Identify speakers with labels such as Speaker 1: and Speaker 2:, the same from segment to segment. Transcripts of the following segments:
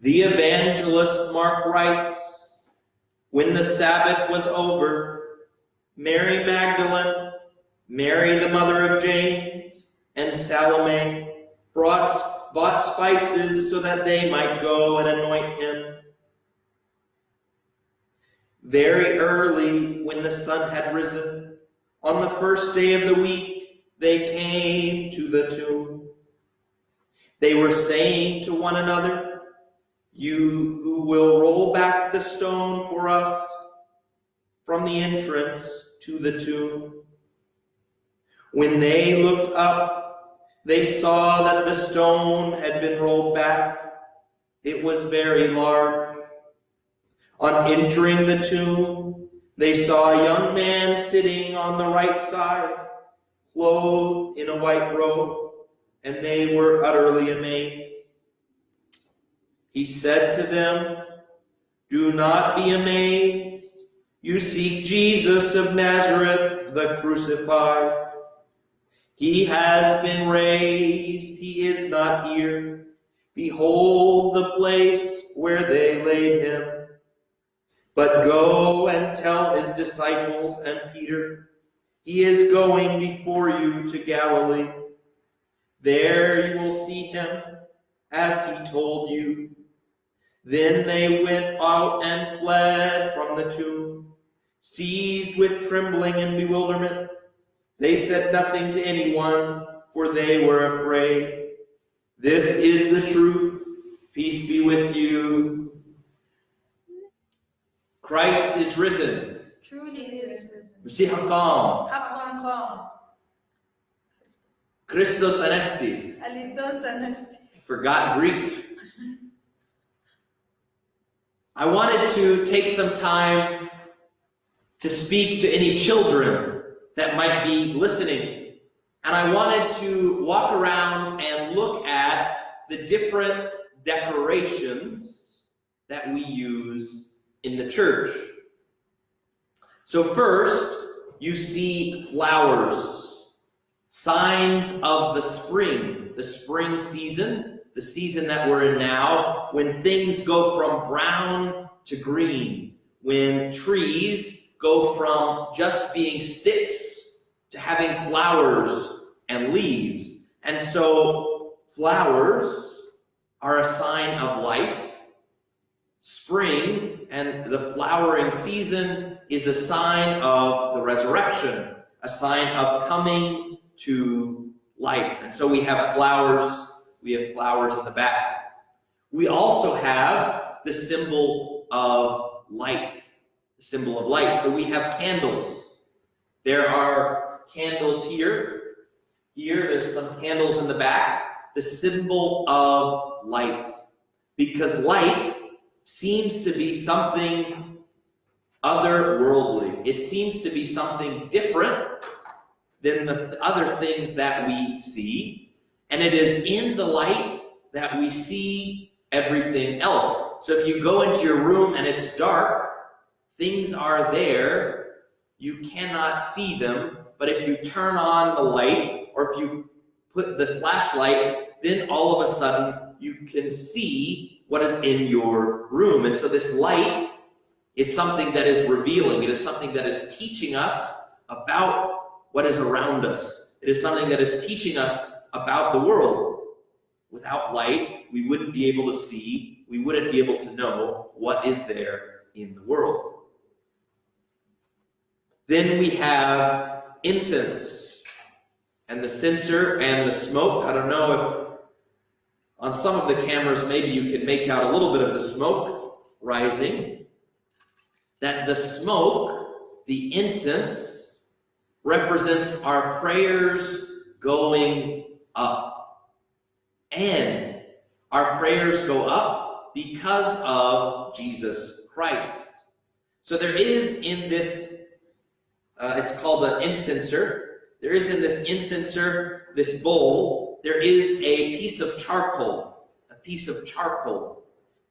Speaker 1: The evangelist Mark writes, when the Sabbath was over, Mary Magdalene, Mary the mother of James, and Salome bought spices so that they might go and anoint him. Very early, when the sun had risen, on the first day of the week, they came to the tomb. They were saying to one another, "You who will roll back the stone for us from the entrance to the tomb." When they looked up, they saw that the stone had been rolled back. It was very large. On entering the tomb, they saw a young man sitting on the right side, clothed in a white robe, and they were utterly amazed. He said to them, "Do not be amazed. You seek Jesus of Nazareth, the crucified. He has been raised. He is not here. Behold the place where they laid him. But go and tell his disciples and Peter, he is going before you to Galilee. There you will see him, as he told you." Then they went out and fled from the tomb, seized with trembling and bewilderment. They said nothing to anyone, for they were afraid. This is the truth. Peace be with you. Christ is risen.
Speaker 2: Truly he is risen.
Speaker 1: Masih hakam.
Speaker 2: Hakam kom.
Speaker 1: Christos anesti.
Speaker 2: Alithos anesti.
Speaker 1: Forgot Greek. I wanted to take some time to speak to any children that might be listening. And I wanted to walk around and look at the different decorations that we use in the church. So first, you see flowers, signs of the spring season, the season that we're in now, when things go from brown to green, when trees go from just being sticks to having flowers and leaves. And so flowers are a sign of life. Spring and the flowering season is a sign of the resurrection, a sign of coming to life. And so we have flowers in the back. We also have the symbol of light, So we have candles. There are candles here. There's some candles in the back, the symbol of light. Because light seems to be something otherworldly. It seems to be something different than the other things that we see. And it is in the light that we see everything else. So if you go into your room and it's dark, things are there. You cannot see them. But if you turn on the light, or if you put the flashlight, then all of a sudden you can see what is in your room. And so this light is something that is revealing. It is something that is teaching us about what is around us. It is something that is teaching us about the world. Without light, we wouldn't be able to see, we wouldn't be able to know what is there in the world. Then we have incense and the censer and the smoke. I don't know if on some of the cameras maybe you can make out a little bit of the smoke rising. That the smoke, the incense, represents our prayers going up. And our prayers go up because of Jesus Christ. So there is in this, it's called an incenser. There is in this incenser, this bowl, there is a piece of charcoal.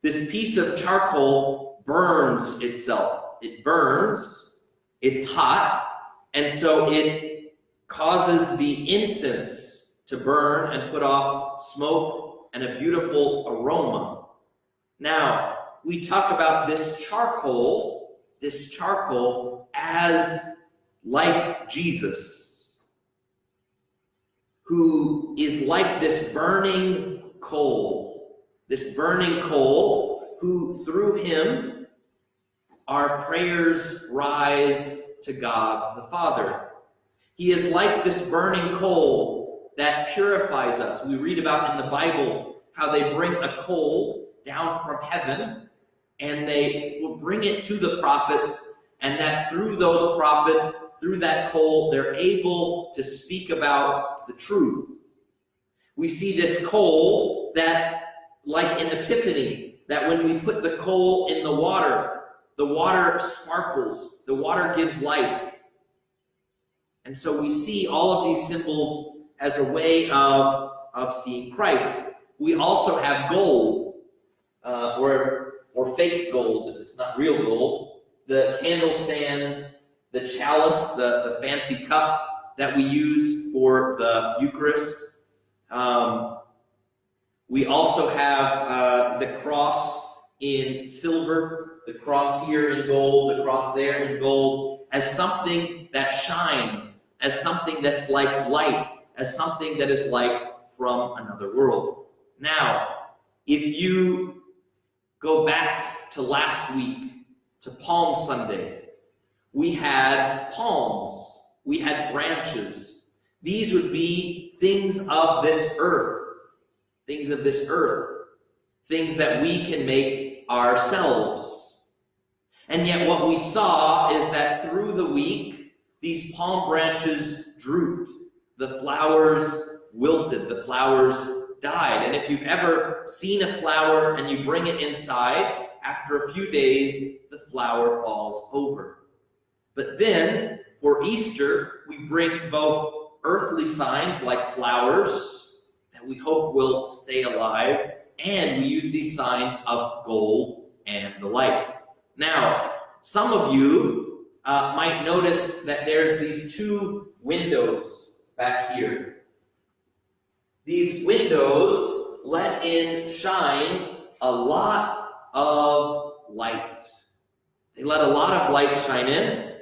Speaker 1: This piece of charcoal burns itself. It burns, it's hot, and so it causes the incense to burn and put off smoke and a beautiful aroma. Now, we talk about this charcoal as like Jesus, who is like this burning coal, who through him our prayers rise to God the Father. He is like this burning coal that purifies us. We read about in the Bible how they bring a coal down from heaven and they will bring it to the prophets, and that through those prophets, through that coal, they're able to speak about the truth. We see this coal that, like in Epiphany, that when we put the coal in the water sparkles, the water gives life. And so we see all of these symbols as a way of seeing Christ. We also have gold, or fake gold if it's not real gold, the candle stands, the chalice, the fancy cup that we use for the Eucharist. We also have the cross in silver, the cross here in gold, the cross there in gold, as something that shines, as something that's like light, as something that is like from another world. Now, if you go back to last week, to Palm Sunday, we had palms, we had branches. These would be things of this earth, things that we can make ourselves. And yet what we saw is that through the week, these palm branches drooped, the flowers wilted, the flowers died. And if you've ever seen a flower and you bring it inside, after a few days, the flower falls over. But then, for Easter, we bring both earthly signs like flowers that we hope will stay alive, and we use these signs of gold and the light. Now, some of you might notice that there's these two windows back here. These windows let in shine a lot of light. They let a lot of light shine in.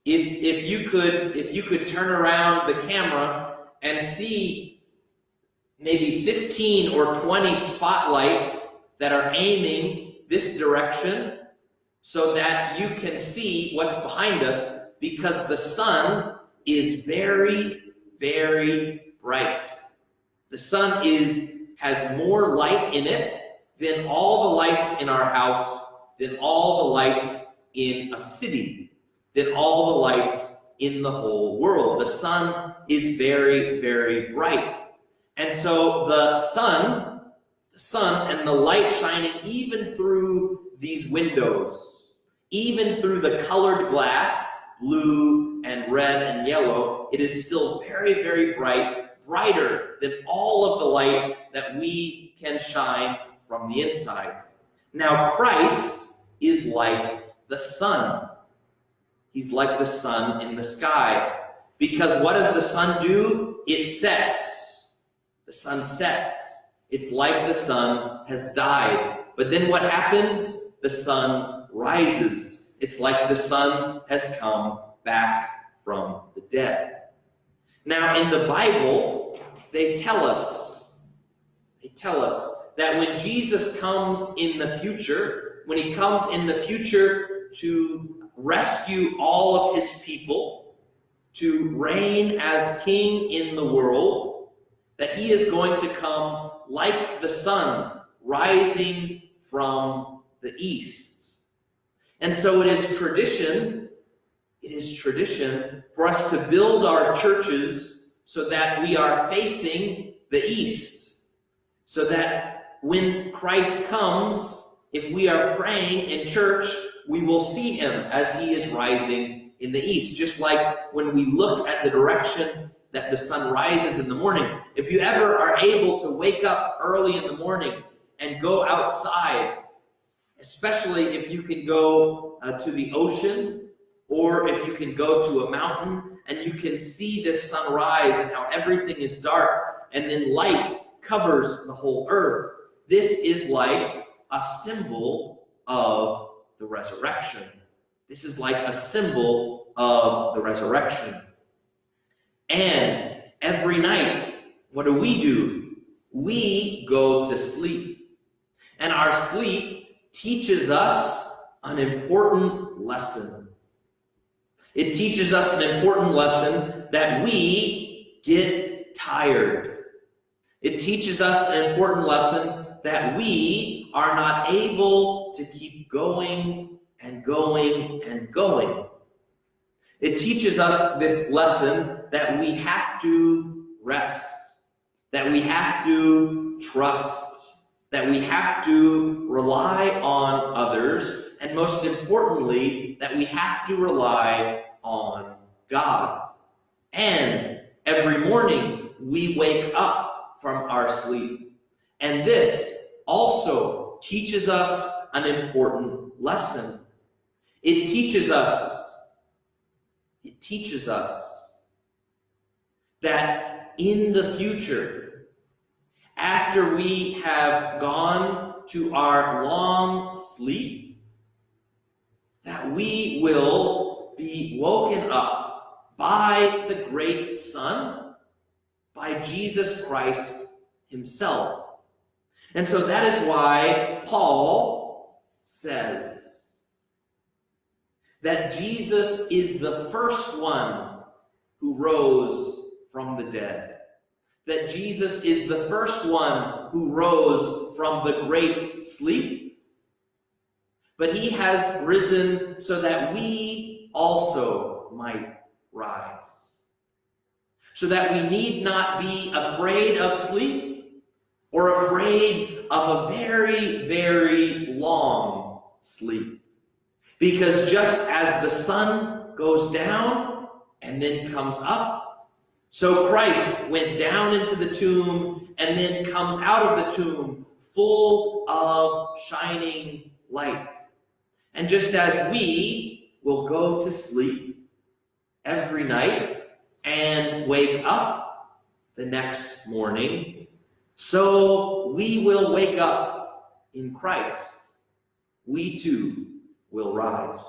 Speaker 1: If you could turn around the camera and see maybe 15 or 20 spotlights that are aiming this direction so that you can see what's behind us, because the sun is very, very bright. The sun has more light in it than all the lights in our house, than all the lights in a city, than all the lights in the whole world. The sun is very, very bright. And so the sun and the light shining even through these windows, even through the colored glass, blue and red and yellow, it is still very, very bright, brighter than all of the light that we can shine from the inside. Now, Christ is like the sun. He's like the sun in the sky. Because what does the sun do? It sets. The sun sets. It's like the sun has died. But then what happens? The sun rises. It's like the sun has come back from the dead. Now, in the Bible, they tell us that when Jesus comes in the future, when he comes in the future to rescue all of his people, to reign as king in the world, that he is going to come like the sun rising from the east. And so it is tradition for us to build our churches so that we are facing the east, so that when Christ comes, if we are praying in church, we will see him as he is rising in the east. Just like when we look at the direction that the sun rises in the morning. If you ever are able to wake up early in the morning and go outside, especially if you can go to the ocean, or if you can go to a mountain and you can see this sunrise and how everything is dark and then light covers the whole earth. This is like a symbol of the resurrection. This is like a symbol of the resurrection. And every night, what do? We go to sleep. And our sleep teaches us an important lesson. It teaches us an important lesson that we get tired. It teaches us an important lesson that we are not able to keep going and going and going. It teaches us this lesson that we have to rest, that we have to trust, that we have to rely on others, and most importantly, that we have to rely on God. And every morning we wake up from our sleep. And this also teaches us an important lesson. It teaches us that in the future, after we have gone to our long sleep, that we will be woken up by the great Son, by Jesus Christ himself. And so that is why Paul says that Jesus is the first one who rose from the dead. That Jesus is the first one who rose from the great sleep. But he has risen so that we also might rise. So that we need not be afraid of sleep or afraid of a very, very long sleep. Because just as the sun goes down and then comes up, so Christ went down into the tomb and then comes out of the tomb full of shining light. And just as we will go to sleep every night and wake up the next morning, so we will wake up in Christ. We too will rise.